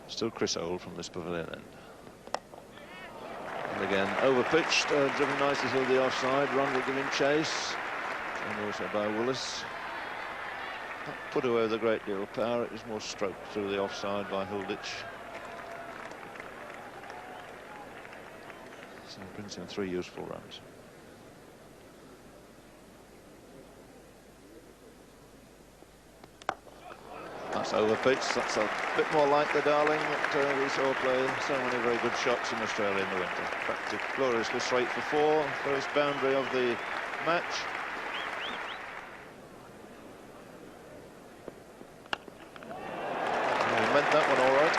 Still Chris Old from this pavilion end. And again, over-pitched, driven nicely through the offside. Rundle giving chase. And also by Willis. Not put away with a great deal of power. It was more stroked through the offside by Hilditch. So it brings in 3 useful runs. That's over-pitched. That's a bit more like the Darling that we saw play so many very good shots in Australia in the winter. Practically gloriously straight for 4. First boundary of the match. He meant that one all right.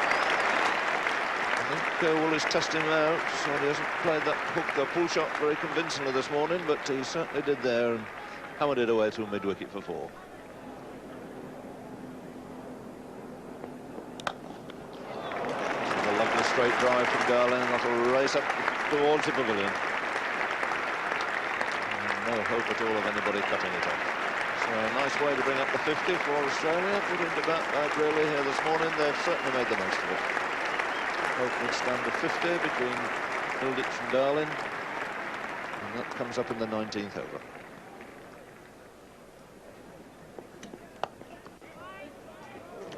I think Willis testing him out, so he hasn't played that hook or pull shot very convincingly this morning, but he certainly did there and hammered it away through mid-wicket for 4. Straight drive from Darling, that'll race up towards the pavilion. And no hope at all of anybody cutting it off. So a nice way to bring up the 50 for Australia. Put into bat by Brearley here this morning. They've certainly made the most of it. Opening stand of 50 between Hilditch and Darling. And that comes up in the 19th over.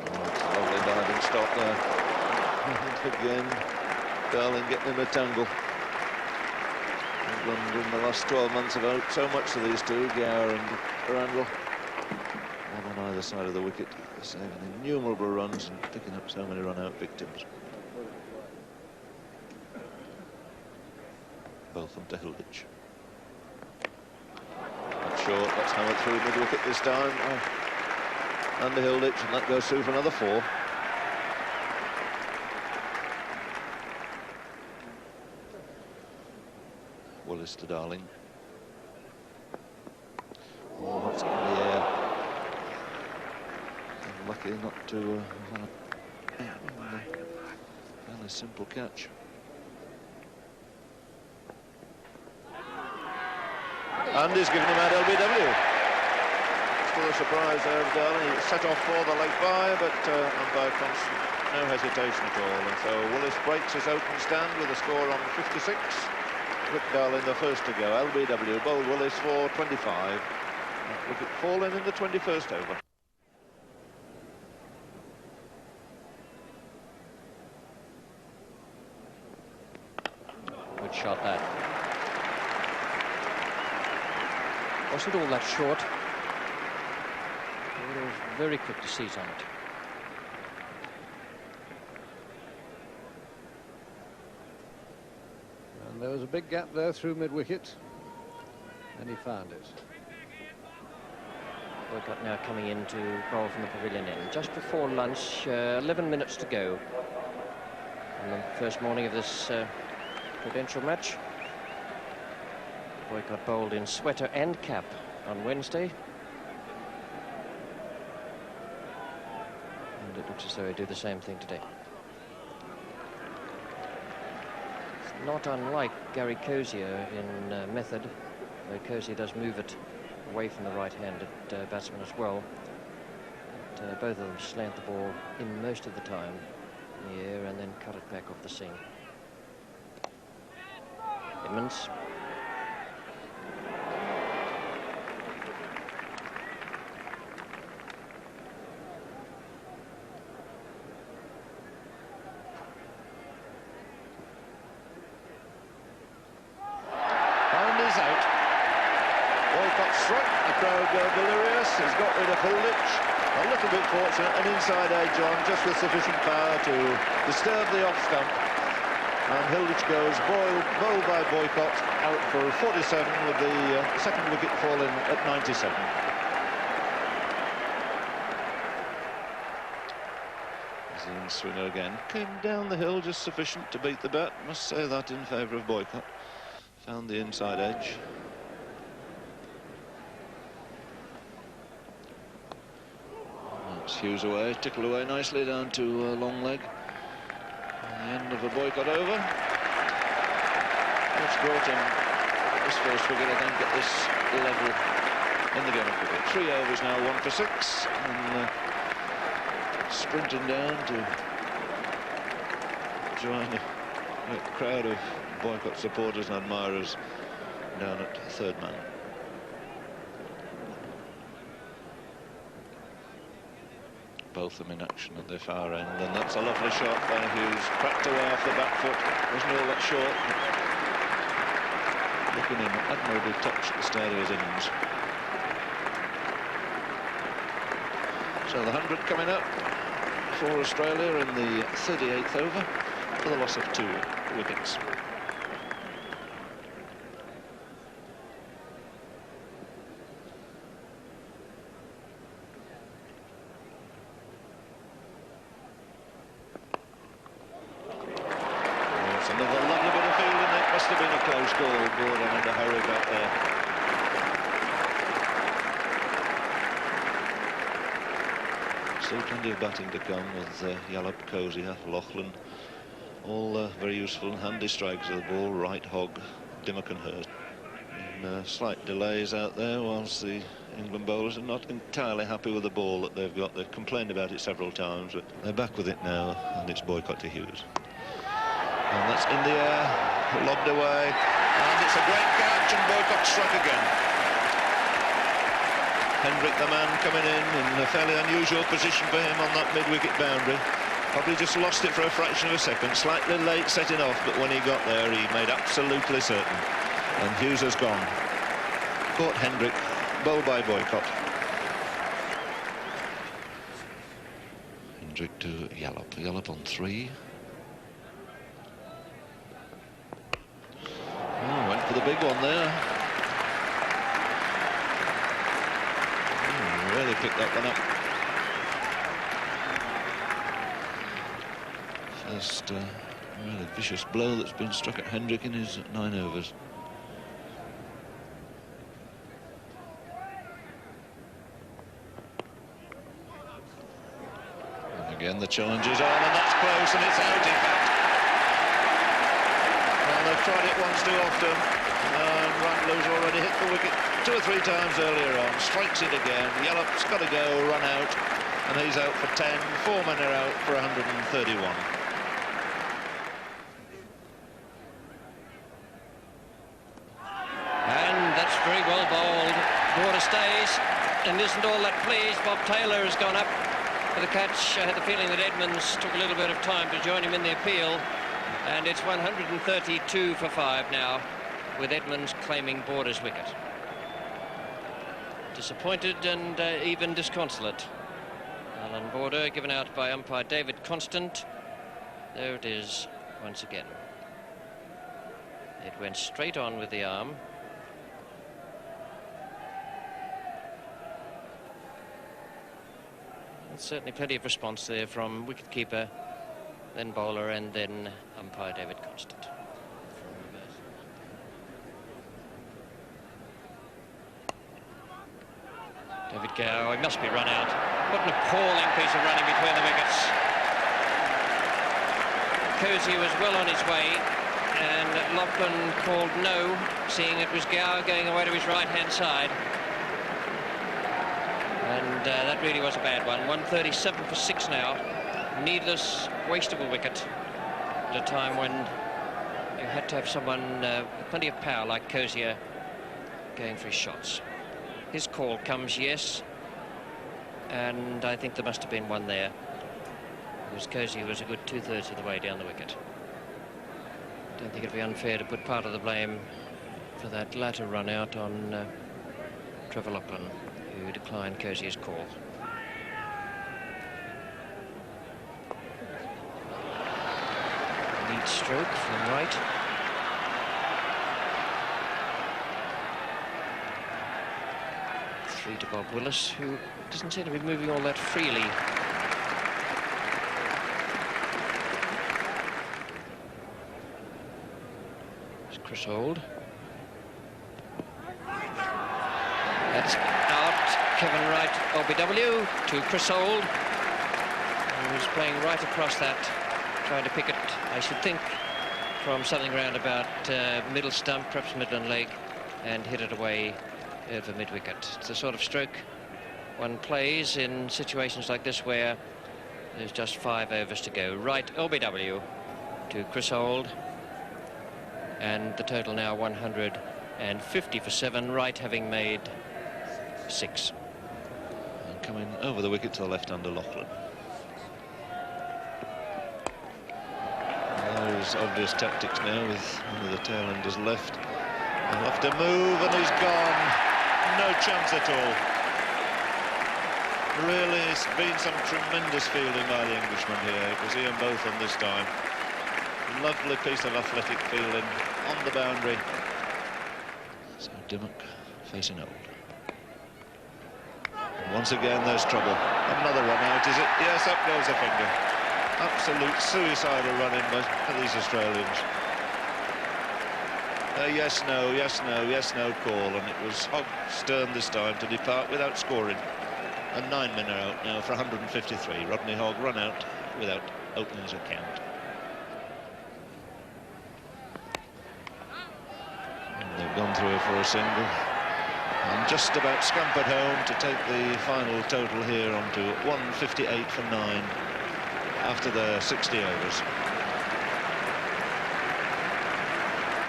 Oh, it's a lovely diving stop there. Again, Darling getting in a tangle. England in the last 12 months have out so much to these two, Gower and Randall. One on either side of the wicket, saving innumerable runs and picking up so many run-out victims. Both them to Hilditch. That's short, that's hammered through mid-wicket this time. Under Hilditch, and that goes through for another 4. Willis to Darling. Oh, that's in the air. I'm lucky not to fairly simple catch. And he's given him out LBW. Still a surprise there of Darling. He set off for the leg by, but umpire Thompson, no hesitation at all. And so Willis breaks his open stand with a score on 56. Rick Darling the first to go. LBW bowled Willis for 25. Wicket fallen in the 21st over. Good shot that. Wasn't all that short. He was very quick to seize on it. There was a big gap there through mid-wicket, and he found it. Boycott now coming in to bowl from the pavilion end. Just before lunch, 11 minutes to go on the first morning of this Prudential match. Boycott bowled in sweater and cap on Wednesday. And it looks as though he'd do the same thing today. Not unlike Gary Cozier in method, though Cozier does move it away from the right-handed batsman as well. But, both of them slant the ball in most of the time in the air and then cut it back off the seam. Edmonds. Delirious, he's got rid of Hilditch, a little bit fortunate, an inside edge on, just with sufficient power to disturb the off stump. And Hilditch goes bowled by Boycott out for 47 with the second wicket falling at 97. As Swinger again came down the hill just sufficient to beat the bat, must say that in favour of Boycott. Found the inside edge. Hughes away, tickled away nicely down to long leg. And the end of a Boycott over. Which brought him this first wicket, I think, at this level in the game of cricket. 3 overs now, 1 for 6. And sprinting down to join a crowd of boycott supporters and admirers down at third man. Both of them in action at their far end, and that's a lovely shot by Hughes. Cracked away off the back foot. Wasn't all that short. Looking in, admirable touch at the start of his innings. So the 100 coming up for Australia in the 38th over for the loss of 2 wickets. It's another lovely bit of fielding. It must have been a close call. Gordon in a hurry back there. Still plenty of batting to come with Yallop, Cozier, Loughlin, all very useful and handy strikers of the ball. Wright, Hogg, Dimmock and Hurst. And, slight delays out there whilst the England bowlers are not entirely happy with the ball that they've got. They've complained about it several times, but they're back with it now, and it's boycott to Hughes. And that's in the air, lobbed away, and it's a great catch, and boycott struck again. Hendrick, the man, coming in a fairly unusual position for him on that mid-wicket boundary. Probably just lost it for a fraction of a second. Slightly late setting off, but when he got there, he made absolutely certain. And Hughes has gone. Caught Hendrick, bowled by boycott. Hendrick to Yallop. Yallop on 3. Oh, went for the big one there. Really picked that one up. First really vicious blow that's been struck at Hendrick in his 9 overs. And again the challenge is on, and that's close, and it's out in fact. Well, they've tried it once too often. And Randlow's already hit the wicket 2 or 3 times earlier on. Strikes it again. Yallop's got to go, run out, and he's out for 10. 4 men are out for 131. And that's very well bowled. Border stays and isn't all that pleased. Bob Taylor has gone up for the catch. I had the feeling that Edmonds took a little bit of time to join him in the appeal, and it's 132 for 5 now, with Edmonds claiming Border's wicket. Disappointed and even disconsolate. Alan Border given out by umpire David Constant. There it is once again. It went straight on with the arm. There's certainly plenty of response there from wicketkeeper, then bowler, and then umpire David Constant. David Gow, he must be run out. What an appalling piece of running between the wickets. Cozy was well on his way, and Loughlin called no, seeing it was Gow going away to his right-hand side. And that really was a bad one. 137 for 6 now. Needless, wastable wicket at a time when you had to have someone with plenty of power like Cozier going for his shots. His call comes, yes, and I think there must have been one there, because Cozier was a good 2/3 of the way down the wicket. Don't think it'd be unfair to put part of the blame for that latter run out on Trevor Loughlin, who declined Cozier's call. Neat stroke from right. Three to Bob Willis, who doesn't seem to be moving all that freely. It's Chris Holt. That's out. Kevin Wright, LBW, to Chris Holt, who's playing right across that, trying to pick it, I should think, from something around about middle stump, perhaps Midland leg, and hit it away over mid-wicket. It's the sort of stroke one plays in situations like this where there's just 5 overs to go. Right, LBW to Chris Old. And the total now 150 for 7, Wright having made 6. And coming over the wicket to the left-hander Loughlin. Those obvious tactics now with one of the tail-enders left. He'll have to move, and he's gone. No chance at all. Really, it's been some tremendous fielding by the Englishman here. It was Ian Botham this time. Lovely piece of athletic fielding on the boundary. So Dimmock facing Old. And once again, there's trouble. Another one out, is it? Yes, up goes a finger. Absolute suicidal run-in by these Australians. Yes, no, yes, no, yes, no call, and it was Hogg Stern this time to depart without scoring. A 9-men are out now for 153. Rodney Hogg run out without opening his account. And they've gone through for a single. And just about scampered home to take the final total here on to 158 for 9 after the 60 overs.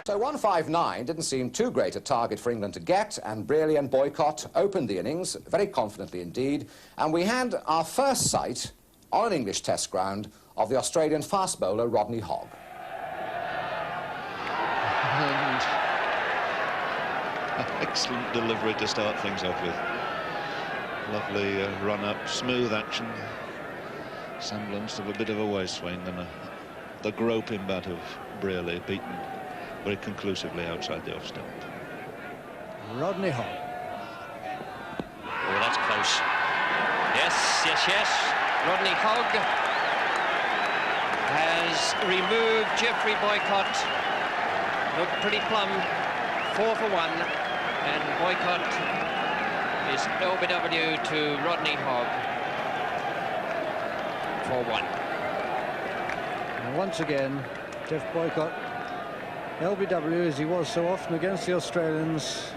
So 159 didn't seem too great a target for England to get, and Brearley and Boycott opened the innings very confidently indeed, and we had our first sight on an English test ground of the Australian fast bowler Rodney Hogg. And excellent delivery to start things off with. Lovely run-up, smooth action, semblance of a bit of a waist swing, and the groping bat of Brearley beaten very conclusively outside the off stump. Rodney Hogg. Oh, that's close. Yes, yes, yes. Rodney Hogg has removed Geoffrey Boycott. Looked pretty plumb. 4 for 1. And Boycott is LBW to Rodney Hogg for 1. And once again, Geoff Boycott, LBW, as he was so often against the Australians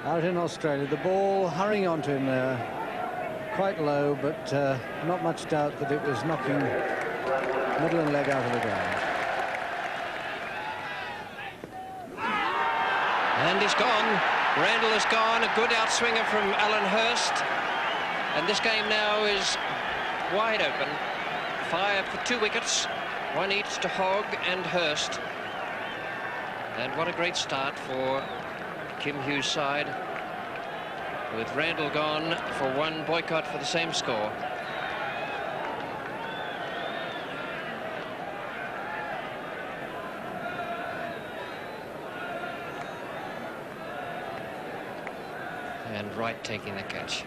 out in Australia. The ball hurrying onto him there, quite low, but not much doubt that it was knocking middle and leg out of the ground. And he's gone. Randall is gone. A good outswinger from Alan Hurst. And this game now is wide open. 5 for 2 wickets. 1 each to Hogg and Hurst. And what a great start for Kim Hughes' side, with Randall gone for 1, Boycott for the same score. And Wright taking the catch.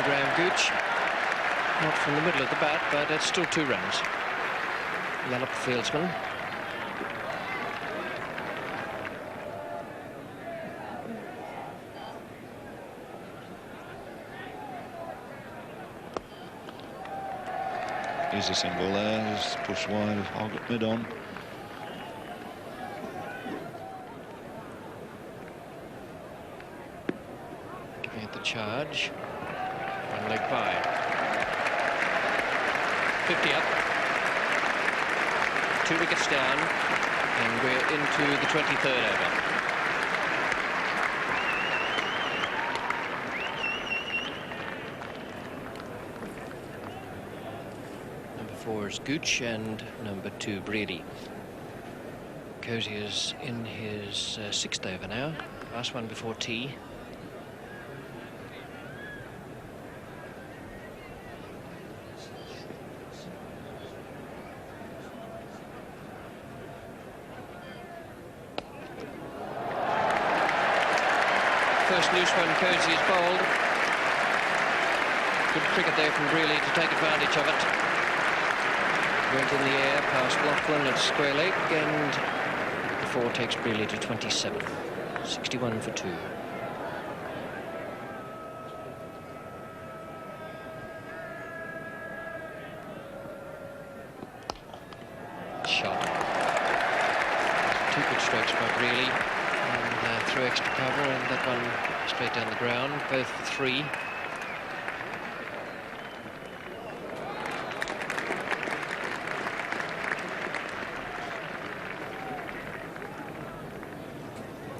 Graham Gooch, not from the middle of the bat, but it's still 2 runs. Yallop, the fieldsman. Here's a single there, just push wide of Hogg at mid-on. Giving it the charge. 1 leg by. 50 up. 2 wickets down, and we're into the 23rd over. Number 4 is Gooch, and number 2 Brearley. Cozier's in his 6th over now. Last one before tea. First loose one, Cozy is bowled. Good cricket there from Brearley to take advantage of it. Went in the air past Loughlin at square leg, and the 4 takes Brearley to 27. 61 for 2. Shot. 2 good strokes by Brearley, and through extra cover, and that one straight down the ground, both for 3.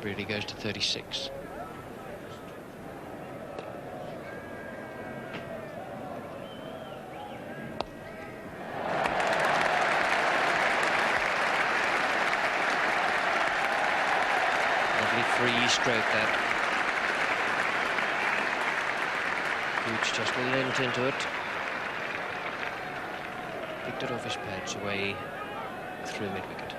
Really goes to 36. Lovely free stroke that. Gooch just leant into it. Picked it off his pads away through mid-wicket.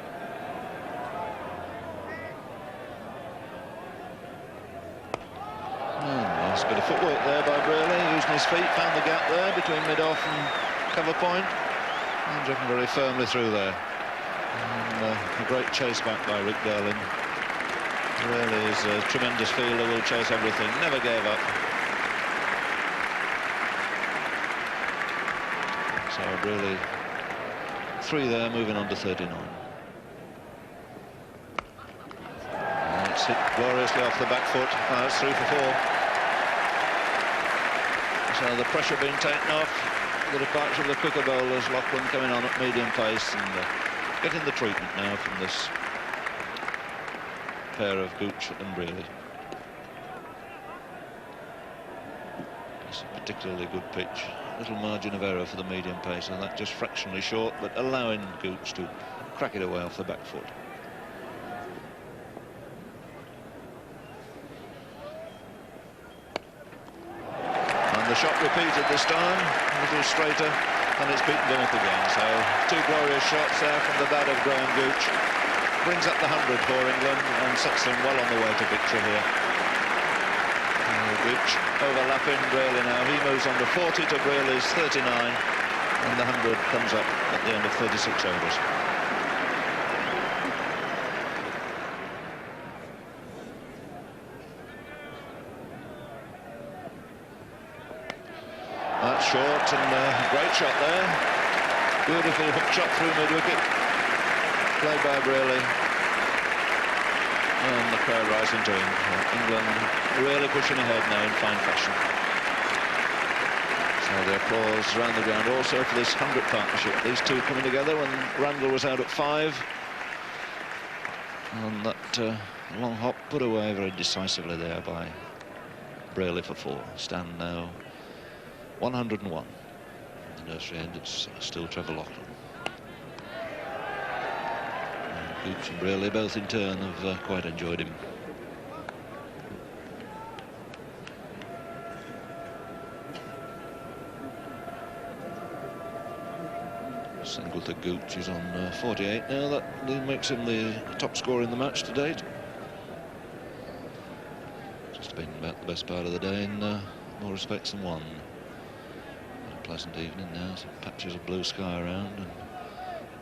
Nice bit of footwork there by Brearley, using his feet, found the gap there between mid-off and cover point, and driven very firmly through there. And a great chase back by Rick Darling. Really is a tremendous fielder, will chase everything, never gave up. So Brearley 3 there, moving on to 39. And it's hit gloriously off the back foot. It's 3 for 4. So the pressure being taken off, the departure of the quicker bowlers, Lachlan coming on at medium pace and getting the treatment now from this pair of Gooch and Brearley. It's a particularly good pitch. Little margin of error for the medium pace, and that just fractionally short, but allowing Gooch to crack it away off the back foot. The shot repeated this time, a little straighter, and it's beaten Dimmock again. So 2 glorious shots there from the bat of Graham Gooch. Brings up the 100 for England and sets them well on the way to victory here. Gooch overlapping Brearley now. He moves on to 40 to Brearley's 39, and the 100 comes up at the end of 36 overs. That's short, and a great shot there. Beautiful hook shot through mid-wicket. Played by Brearley. And the crowd rising to him. England really pushing ahead now in fine fashion. So the applause around the ground also for this 100 partnership. These two coming together when Randall was out at 5. And that long hop put away very decisively there by Brearley for 4. Stand now 101. In the nursery end, it's still Trevor Lachlan. Gooch and Brearley both in turn have quite enjoyed him. Single to Gooch is on 48 now. That makes him the top scorer in the match to date. Just been about the best part of the day in more respects than one. A pleasant evening now, some patches of blue sky around, and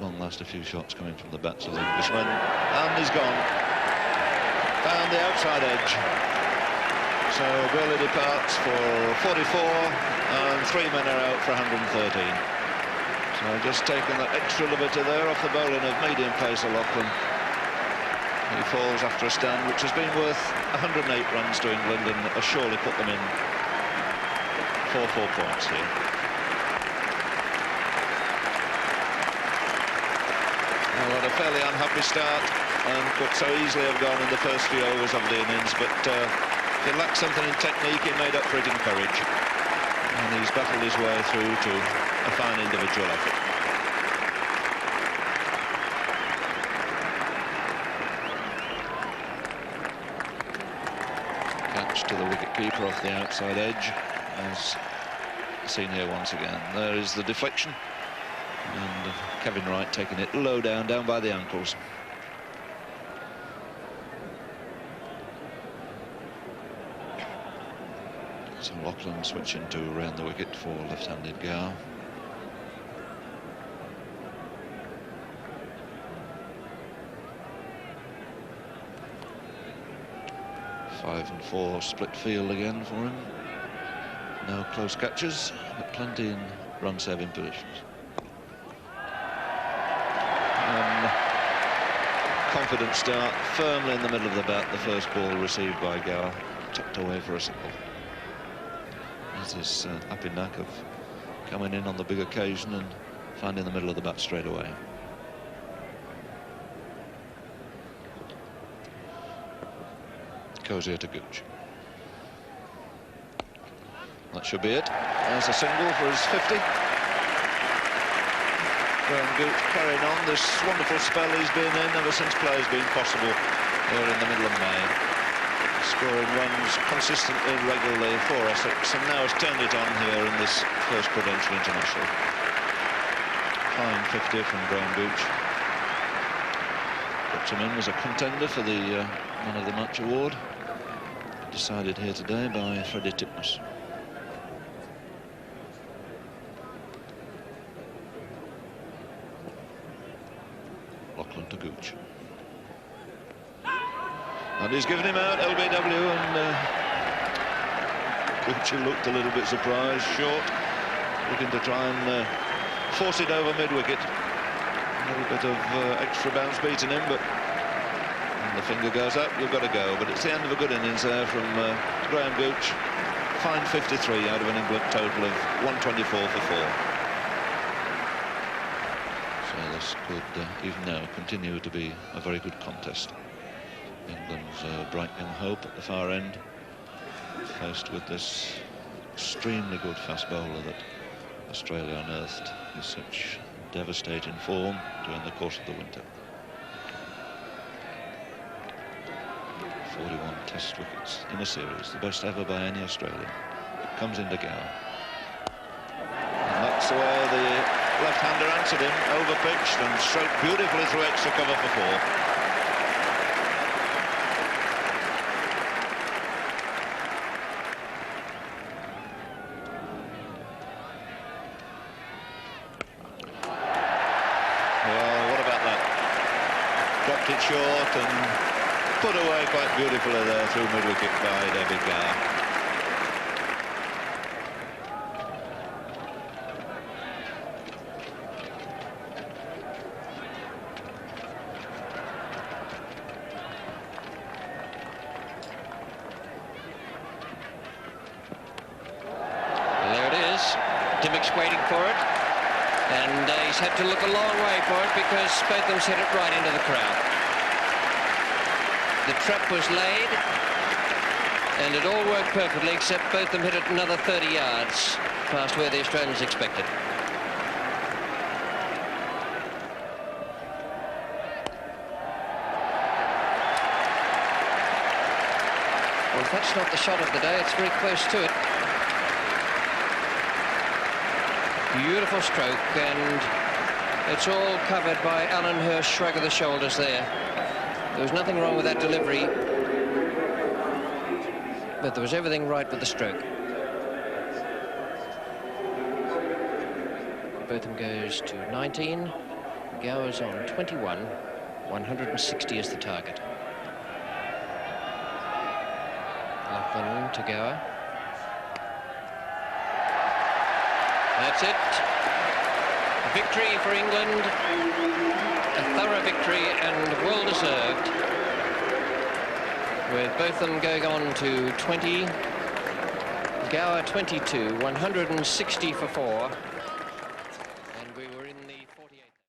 long last a few shots coming from the bats of the Englishman, and he's gone. Found the outside edge. So Brearley departs for 44, and 3 men are out for 113. So just taking that extra liberty there off the bowling of medium pace Lachlan. He falls after a stand which has been worth 108 runs to England and has surely put them in 4 points here. Well, had a fairly unhappy start and could so easily have gone in the first few overs of the innings, but he lacked something in technique. He made up for it in courage, and he's battled his way through to a fine individual effort. Catch to the wicket-keeper off the outside edge, as seen here once again. There is the deflection, and Kevin Wright taking it low down by the ankles. So Lachlan switching to around the wicket for left-handed Gow. Five and 4 split field again for him. No close catches, but plenty in run-saving positions. confident start, firmly in the middle of the bat. The first ball received by Gower, tucked away for a single. That's his happy knack of coming in on the big occasion and finding the middle of the bat straight away. Cozier to Gooch. That should be it. There's a single for his 50. Graham Gooch carrying on this wonderful spell he's been in ever since play's been possible here in the middle of May. Scoring runs consistently, regularly for Essex, and now has turned it on here in this first Prudential International. Fine 50 from Graham Gooch. Puts him in as a contender for the Man of the Match award, decided here today by Freddie Titmus. Lachlan to Gooch. And he's given him out, LBW, and Gooch looked a little bit surprised, short, looking to try and force it over mid-wicket. A little bit of extra bounce beating him, but when the finger goes up, you've got to go. But it's the end of a good innings there from Graham Gooch. Fine 53 out of an England total of 124 for 4. So this could, even now, continue to be a very good contest. England's bright young hope at the far end, faced with this extremely good fast bowler that Australia unearthed with such devastating form during the course of the winter. 41 test wickets in a series, the best ever by any Australian. Comes into Gower. And that's the way the left-hander answered him, over-pitched and stroked beautifully through extra cover for 4. It short and put away quite beautifully there through mid-wicket by David Gower. Well, there it is. Dimmick's waiting for it, and he's had to look a long way for it because Botham's hit it right into the crowd. The trap was laid, and it all worked perfectly, except Botham hit it another 30 yards past where the Australians expected. Well, if that's not the shot of the day, it's very close to it. Beautiful stroke, and it's all covered by Alan Hirsch's shrug of the shoulders there. There was nothing wrong with that delivery, but there was everything right with the stroke. Botham goes to 19, Gower's on 21, 160 is the target. Lachlan to Gower. That's it. Victory for England. A thorough victory and well deserved, with Botham going on to 20, Gower 22, 160 for 4.